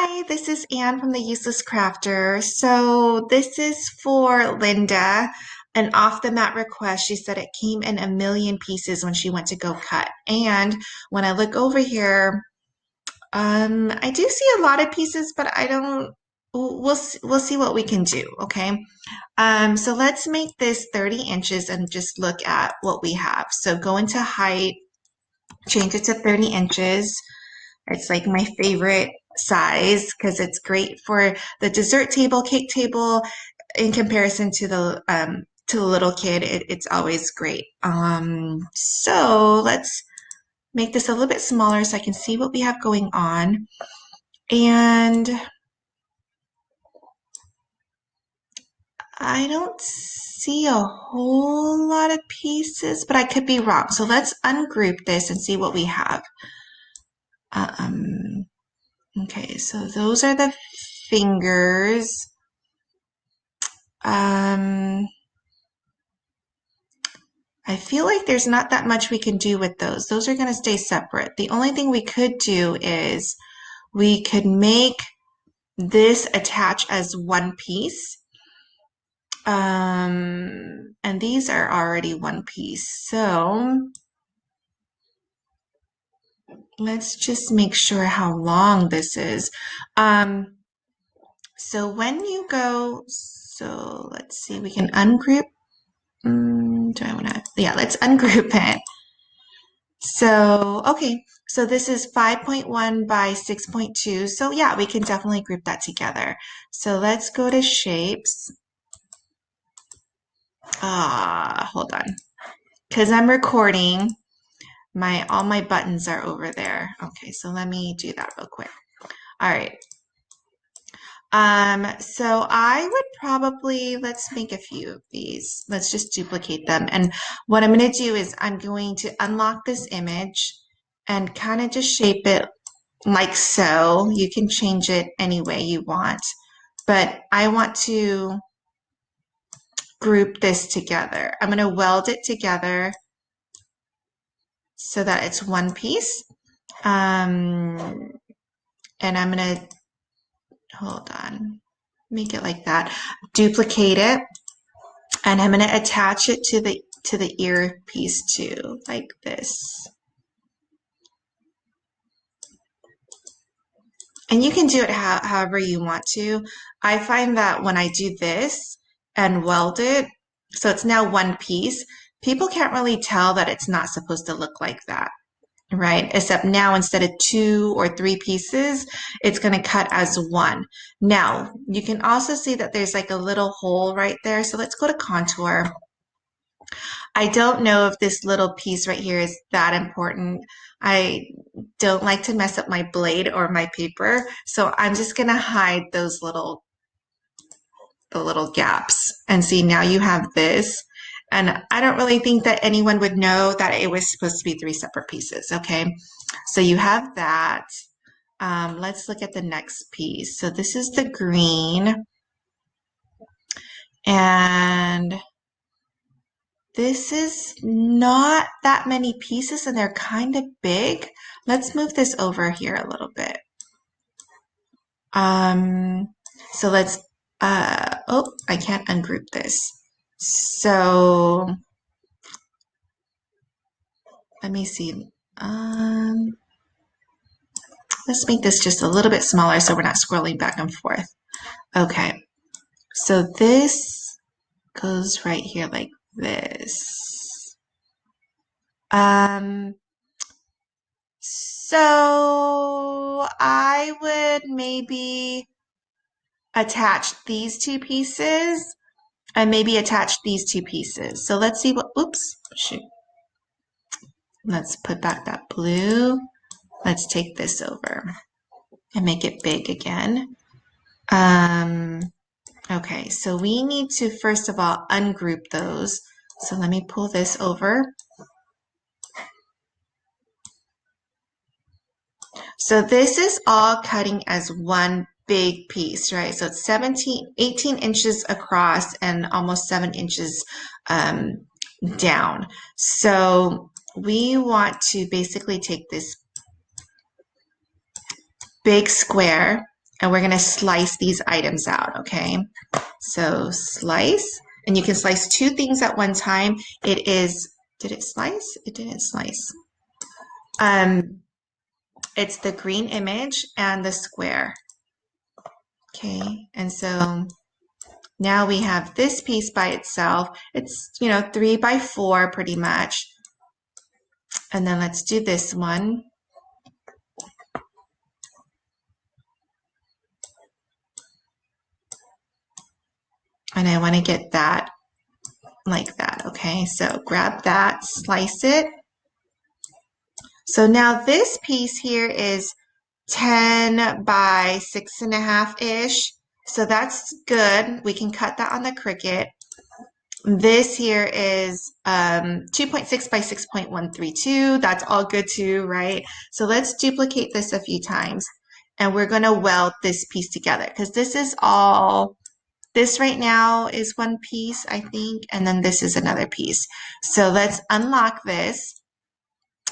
Hi, this is Anne from the Useless Crafter. So this is for Linda, an off-the-mat request. She said it came in a million pieces when she went to go cut. And when I look over here, I do see a lot of pieces, but I don't, we'll see what we can do, okay? So let's make this 30 inches and just look at what we have. So go into height, change it to 30 inches. It's like my favorite size because it's great for the dessert table, cake table. In comparison to the little kid, it's always great. So let's make this a little bit smaller so I can see what we have going on. And I don't see a whole lot of pieces, but I could be wrong. So let's ungroup this and see what we have. Okay, so those are the fingers. I feel like there's not that much we can do with those. Those are going to stay separate. The only thing we could do is we could make this attach as one piece. And these are already one piece. So let's just make sure how long this is. So when you go, so let's see, we can ungroup. Do I want to? Yeah, let's ungroup it. So, okay, so this is 5.1 by 6.2. So yeah, we can definitely group that together. So let's go to shapes. Hold on. Because I'm recording, all my buttons are over there. Okay, so let me do that real quick. All right. So I would probably, let's make a few of these. Let's just duplicate them. And what I'm going to do is I'm going to unlock this image and kind of just shape it like so. You can change it any way you want, but I want to group this together. I'm going to weld it together so that it's one piece. And I'm going to, hold on, make it like that. Duplicate it. And I'm going to attach it to the ear piece too, like this. And you can do it however you want to. I find that when I do this and weld it, so it's now one piece, people can't really tell that it's not supposed to look like that, right? Except now instead of 2 or 3 pieces, it's going to cut as one. Now, you can also see that there's like a little hole right there. So let's go to contour. I don't know if this little piece right here is that important. I don't like to mess up my blade or my paper, so I'm just gonna hide the little gaps. And see, now you have this. And I don't really think that anyone would know that it was supposed to be 3 separate pieces, okay? So you have that. Let's look at the next piece. So this is the green. And this is not that many pieces and they're kind of big. Let's move this over here a little bit. So let's, oh, I can't ungroup this. So let me see. Let's make this just a little bit smaller so we're not scrolling back and forth. Okay, so this goes right here like this. So I would maybe attach these 2 pieces and maybe attach these 2 pieces. So let's see what, oops, shoot. Let's put back that blue. Let's take this over and make it big again. Okay, so we need to first of all ungroup those. So let me pull this over. So this is all cutting as one big piece, right? So it's 18 inches across and almost 7 inches down. So we want to basically take this big square and we're going to slice these items out, okay? So slice, and you can slice two things at one time. It is, did it slice? It didn't slice. It's the green image and the square. Okay, and so now we have this piece by itself. It's, 3 by 4 pretty much. And then let's do this one. And I want to get that like that, okay? So grab that, slice it. So now this piece here is 10 by 6.5-ish. So that's good. We can cut that on the Cricut. This here is 2.6 by 6.132. That's all good too, right? So let's duplicate this a few times. And we're going to weld this piece together because this is all, this right now is one piece, I think, and then this is another piece. So let's unlock this.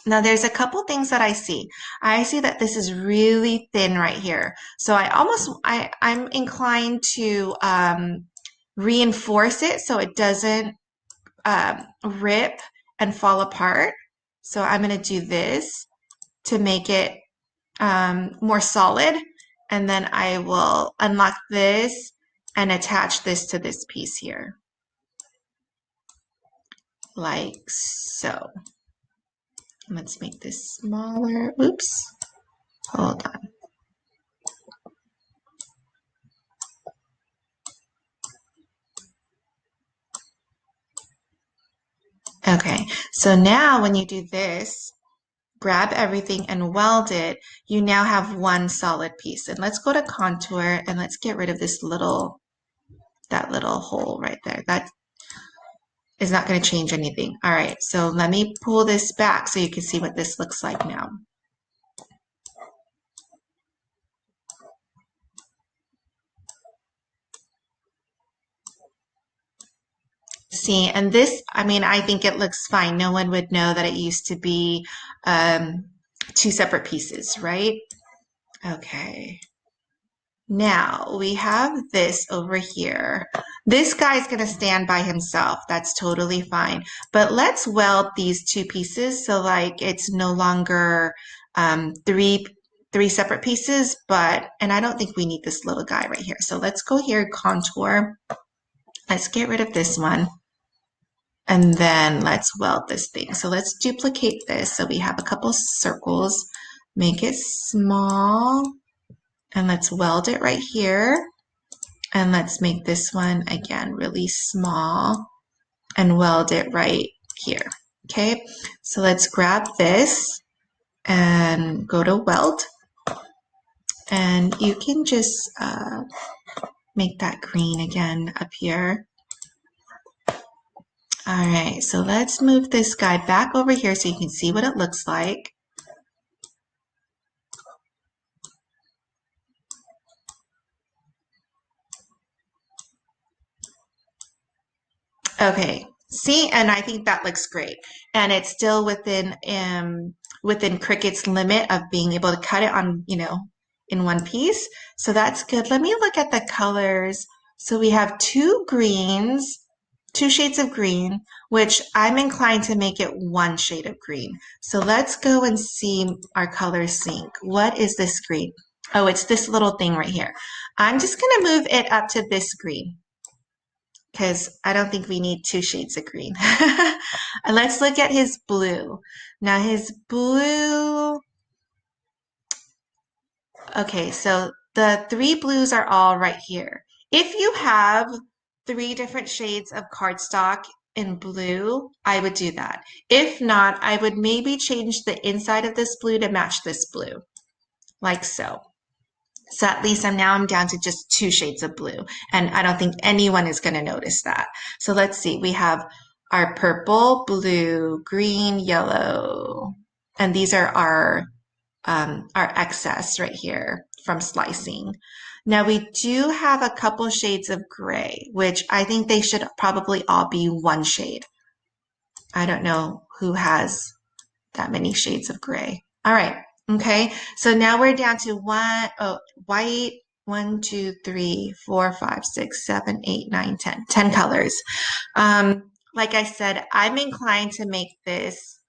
Now there's a couple things that I see. I see that this is really thin right here. So I'm inclined to reinforce it so it doesn't rip and fall apart. So I'm going to do this to make it more solid. And then I will unlock this and attach this to this piece here. Like so. Let's make this smaller. Oops. Hold on. Okay, so now when you do this, grab everything and weld it, you now have one solid piece. And let's go to contour and let's get rid of this that little hole right there. That is not going to change anything. All right, so let me pull this back so you can see what this looks like now. See, and this, I think it looks fine. No one would know that it used to be two separate pieces, right? Okay. Now we have this over here. This guy's going to stand by himself. That's totally fine. But let's weld these two pieces so like it's no longer three separate pieces, and I don't think we need this little guy right here. So let's go here, contour. Let's get rid of this one. And then let's weld this thing. So let's duplicate this. So we have a couple circles, make it small, and let's weld it right here. And let's make this one again really small and weld it right here. Okay, so let's grab this and go to weld. And you can just make that green again up here. All right, so let's move this guy back over here so you can see what it looks like. Okay, see, and I think that looks great. And it's still within Cricut's limit of being able to cut it on, in one piece. So that's good. Let me look at the colors. So we have two greens, two shades of green, which I'm inclined to make it one shade of green. So let's go and see our colors sync. What is this green? Oh, it's this little thing right here. I'm just going to move it up to this green because I don't think we need two shades of green. And let's look at his blue. Now his blue, okay, so the three blues are all right here. If you have 3 different shades of cardstock in blue, I would do that. If not, I would maybe change the inside of this blue to match this blue, like so. So at least I'm down to just 2 shades of blue, and I don't think anyone is going to notice that. So let's see, we have our purple, blue, green, yellow, and these are our excess right here from slicing. Now we do have a couple shades of gray, which I think they should probably all be one shade. I don't know who has that many shades of gray. All right. Okay, so now we're down to white, 1, 2, 3, 4, 5, 6, 7, 8, 9, 10. 10 colors. Like I said, I'm inclined to make this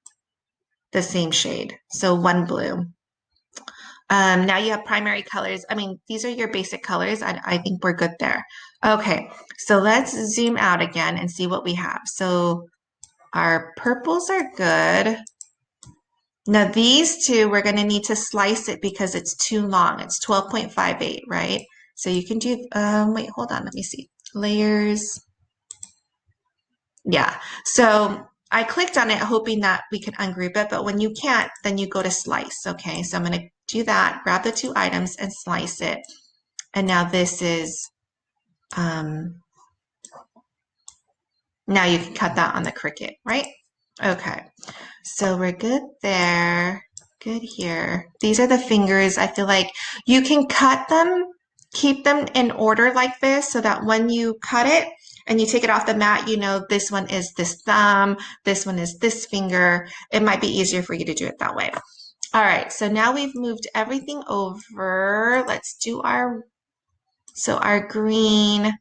the same shade. So one blue. Now you have primary colors. I mean, these are your basic colors. I think we're good there. Okay, so let's zoom out again and see what we have. So our purples are good. Now these two, we're going to need to slice it because it's too long. It's 12.58, right? So you can do, wait, hold on, let me see. Layers. Yeah, so I clicked on it hoping that we could ungroup it, but when you can't, then you go to slice. Okay, so I'm going to do that, grab the two items and slice it. And now this is, now you can cut that on the Cricut, right? Okay, so we're good there. Good here. These are the fingers. I feel like you can cut them, keep them in order like this so that when you cut it and you take it off the mat, you know this one is this thumb, this one is this finger. It might be easier for you to do it that way. All right, so now we've moved everything over. Let's do our, so our green.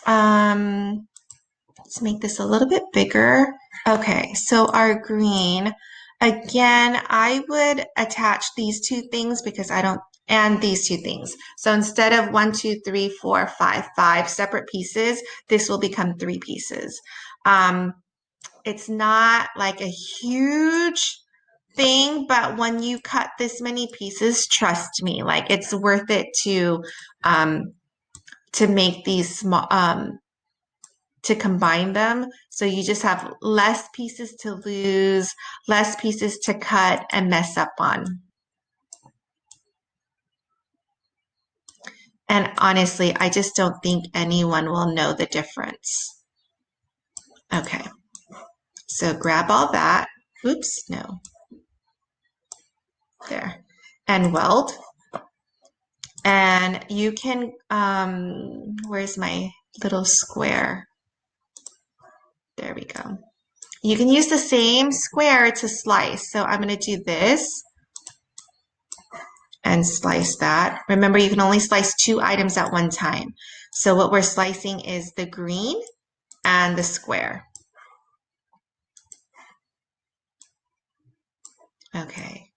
Let's make this a little bit bigger. Okay, so our green, again, I would attach these two things because I don't, and these two things. So instead of 1, 2, 3, 4, 5, 5 separate pieces, this will become 3 pieces. It's not like a huge thing, but when you cut this many pieces, trust me, like it's worth it to make these small, to combine them. So you just have less pieces to lose, less pieces to cut and mess up on. And honestly, I just don't think anyone will know the difference. Okay, so grab all that. Oops, no. There. And weld. And you can, where's my little square? There we go. You can use the same square to slice. So I'm going to do this and slice that. Remember, you can only slice 2 items at one time. So what we're slicing is the green and the square. Okay,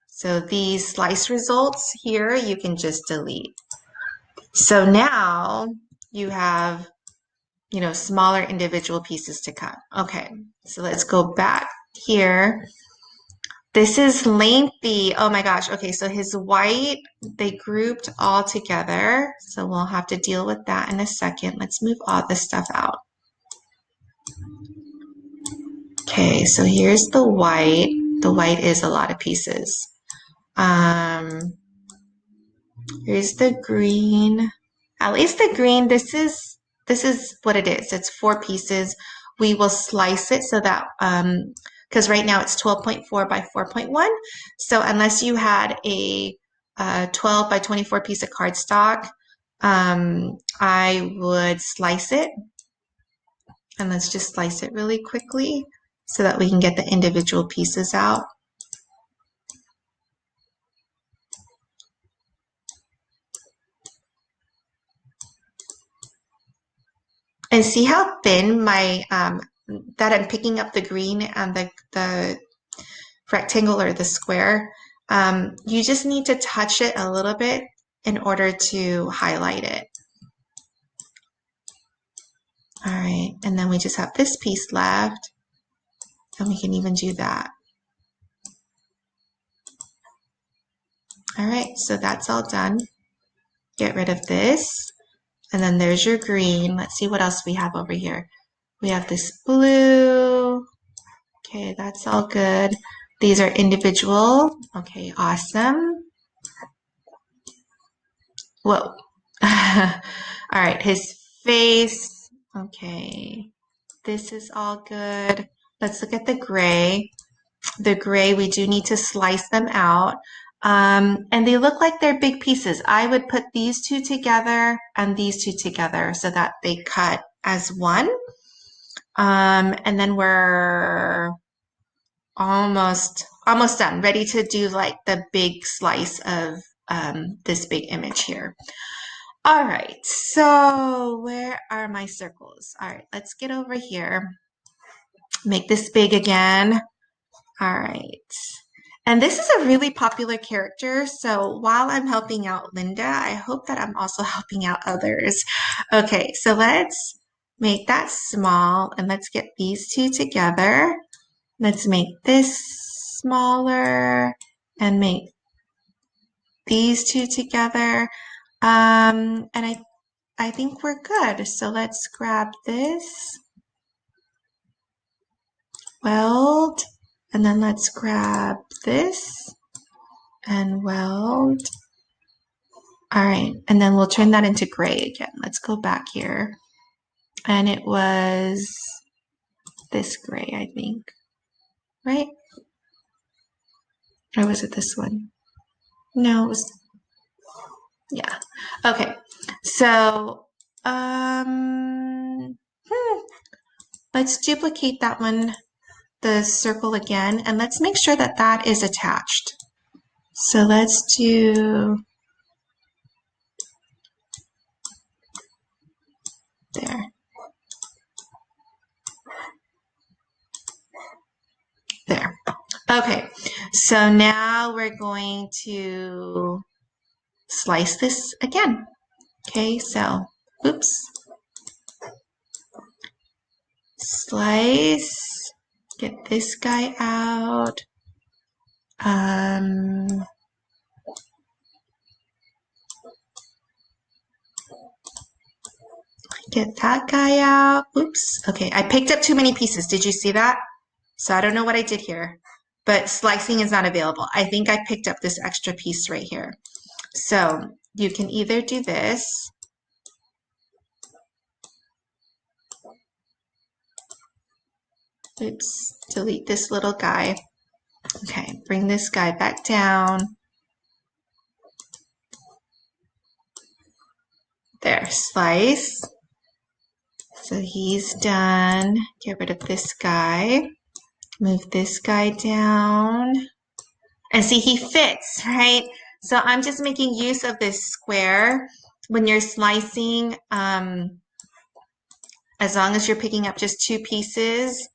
so these slice results here, you can just delete. So now you have, you know, smaller individual pieces to cut. Okay, so let's go back here. This is lengthy. Oh my gosh. Okay, so his white, they grouped all together. So we'll have to deal with that in a second. Let's move all this stuff out. Okay, so here's the white. The white is a lot of pieces. Here's the green. At least the green, this is what it is. It's 4 pieces. We will slice it so that, because right now it's 12.4 by 4.1. So unless you had a 12 by 24 piece of cardstock, I would slice it. And let's just slice it really quickly so that we can get the individual pieces out. And see how thin my, that I'm picking up the green and the rectangle or the square. You just need to touch it a little bit in order to highlight it. All right, and then we just have this piece left, and we can even do that. All right, so that's all done. Get rid of this, and then there's your green. Let's see what else we have over here. We have this blue. Okay, that's all good. These are individual. Okay, awesome. Whoa. All right, his face. Okay, this is all good. Let's look at the gray. The gray, we do need to slice them out. And they look like they're big pieces. I would put these two together and these two together so that they cut as one. And then we're almost done, ready to do like the big slice of this big image here. All right, so where are my circles? All right, let's get over here. Make this big again. All right. And this is a really popular character, so while I'm helping out Linda, I hope that I'm also helping out others. Okay, so let's make that small, and let's get these two together. Let's make this smaller and make these two together. And I think we're good. So let's grab this, weld, and then let's grab this and weld. All right, and then we'll turn that into gray again. Let's go back here. And it was this gray, I think, right? Or was it this one? No, it was, yeah. Okay, so let's duplicate that one, the circle again, and let's make sure that that is attached. So let's do there. There. Okay, so now we're going to slice this again. Okay, so, oops. Slice, get this guy out. Get that guy out. Oops. Okay, I picked up too many pieces. Did you see that? So I don't know what I did here, but slicing is not available. I think I picked up this extra piece right here. So you can either do this. Oops, delete this little guy. Okay, bring this guy back down. There, slice. So he's done. Get rid of this guy. Move this guy down. And see, he fits, right? So I'm just making use of this square. When you're slicing, as long as you're picking up just two pieces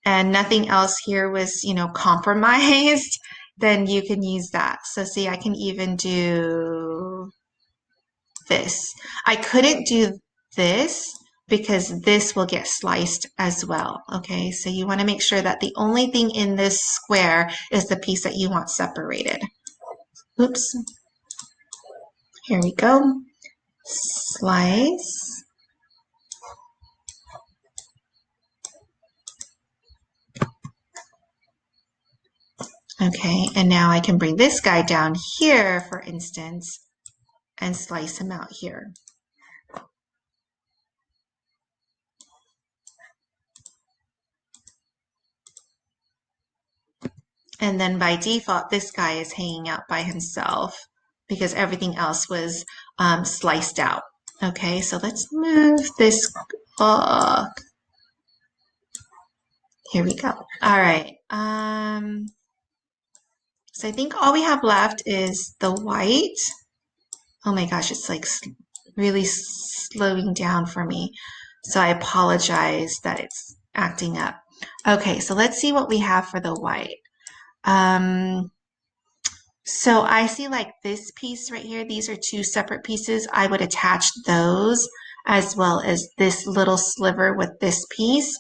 and nothing else here was, compromised, then you can use that. So see, I can even do this. I couldn't do this because this will get sliced as well. Okay, so you want to make sure that the only thing in this square is the piece that you want separated. Oops. Here we go. Slice. Okay, and now I can bring this guy down here, for instance, and slice him out here. And then by default, this guy is hanging out by himself because everything else was sliced out. Okay, so let's move this. Here we go. All right. So I think all we have left is the white. Oh my gosh, it's like really slowing down for me. So I apologize that it's acting up. Okay, so let's see what we have for the white. So I see like this piece right here. These are two separate pieces. I would attach those as well as this little sliver with this piece.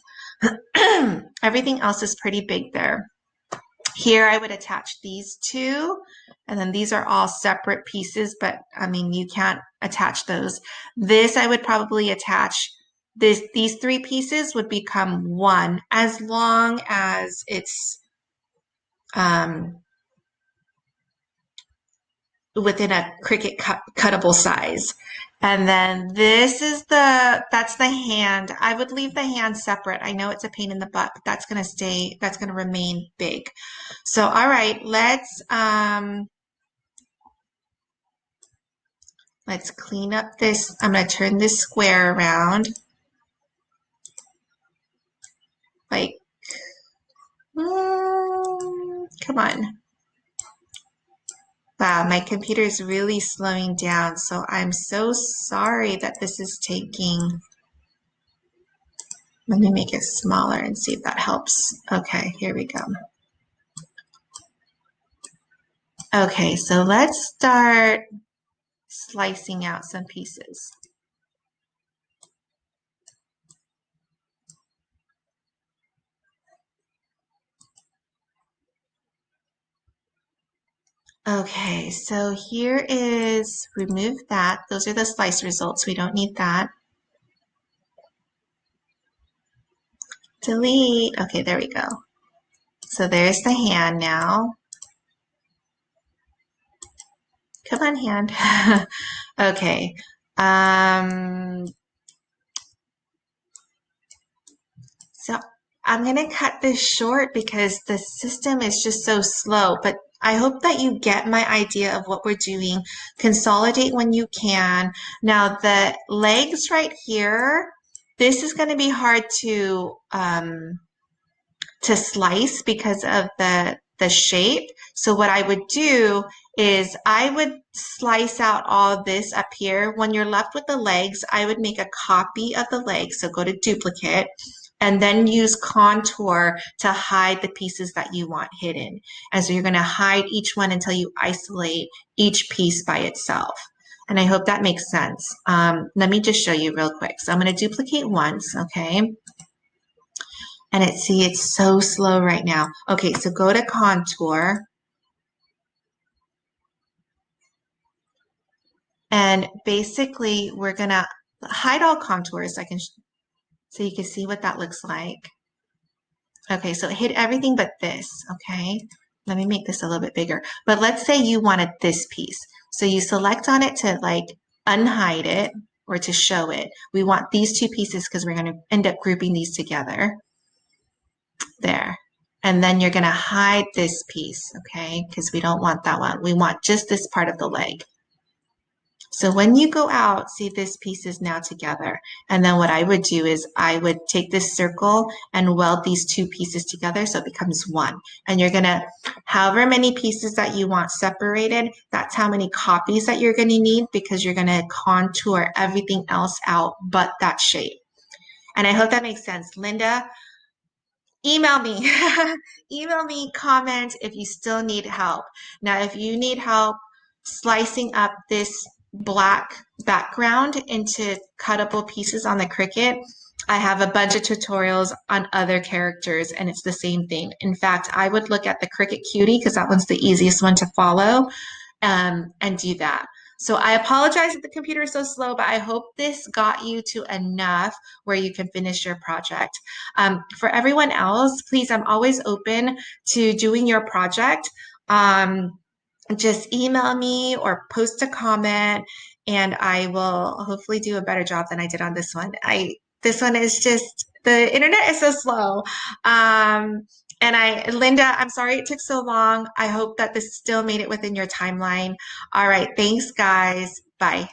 Everything else is pretty big there. Here I would attach these two, and then these are all separate pieces, but I mean, you can't attach those. This I would probably attach, these three pieces would become one as long as it's within a Cricut cuttable size. And then this is that's the hand. I would leave the hand separate. I know it's a pain in the butt, but that's going to stay, that's going to remain big. So, all right, let's clean up this. I'm going to turn this square around. Like, come on. Wow, my computer is really slowing down, so I'm so sorry that this is taking. Let me make it smaller and see if that helps. Okay, here we go. Okay, so let's start slicing out some pieces. Okay, so here is, remove that. Those are the slice results. We don't need that. Delete. Okay, there we go. So there's the hand now. Come on, hand. Okay. So I'm going to cut this short because the system is just so slow, but I hope that you get my idea of what we're doing. Consolidate when you can. Now the legs right here, this is going to be hard to slice because of the shape. So what I would do is I would slice out all this up here. When you're left with the legs, I would make a copy of the legs. So go to duplicate and then use contour to hide the pieces that you want hidden. And so you're going to hide each one until you isolate each piece by itself. And I hope that makes sense. Let me just show you real quick. So I'm going to duplicate once, okay? And it's so slow right now. Okay, so go to contour. And basically, we're gonna hide all contours so you can see what that looks like. Okay, so hit everything but this, okay? Let me make this a little bit bigger. But let's say you wanted this piece. So you select on it to like unhide it or to show it. We want these two pieces because we're gonna end up grouping these together. There. And then you're going to hide this piece, okay? Because we don't want that one. We want just this part of the leg. So when you go out, see this piece is now together. And then what I would do is I would take this circle and weld these two pieces together so it becomes one. And you're going to, however many pieces that you want separated, that's how many copies that you're going to need because you're going to contour everything else out but that shape. And I hope that makes sense. Linda, email me. Email me, comment if you still need help. Now, if you need help slicing up this black background into cuttable pieces on the Cricut, I have a bunch of tutorials on other characters and it's the same thing. In fact, I would look at the Cricut Cutie because that one's the easiest one to follow and do that. So I apologize that the computer is so slow, but I hope this got you to enough where you can finish your project. For everyone else, please, I'm always open to doing your project. Just email me or post a comment and I will hopefully do a better job than I did on this one. This one is just, the internet is so slow. Linda, I'm sorry it took so long. I hope that this still made it within your timeline. All right, thanks guys. Bye.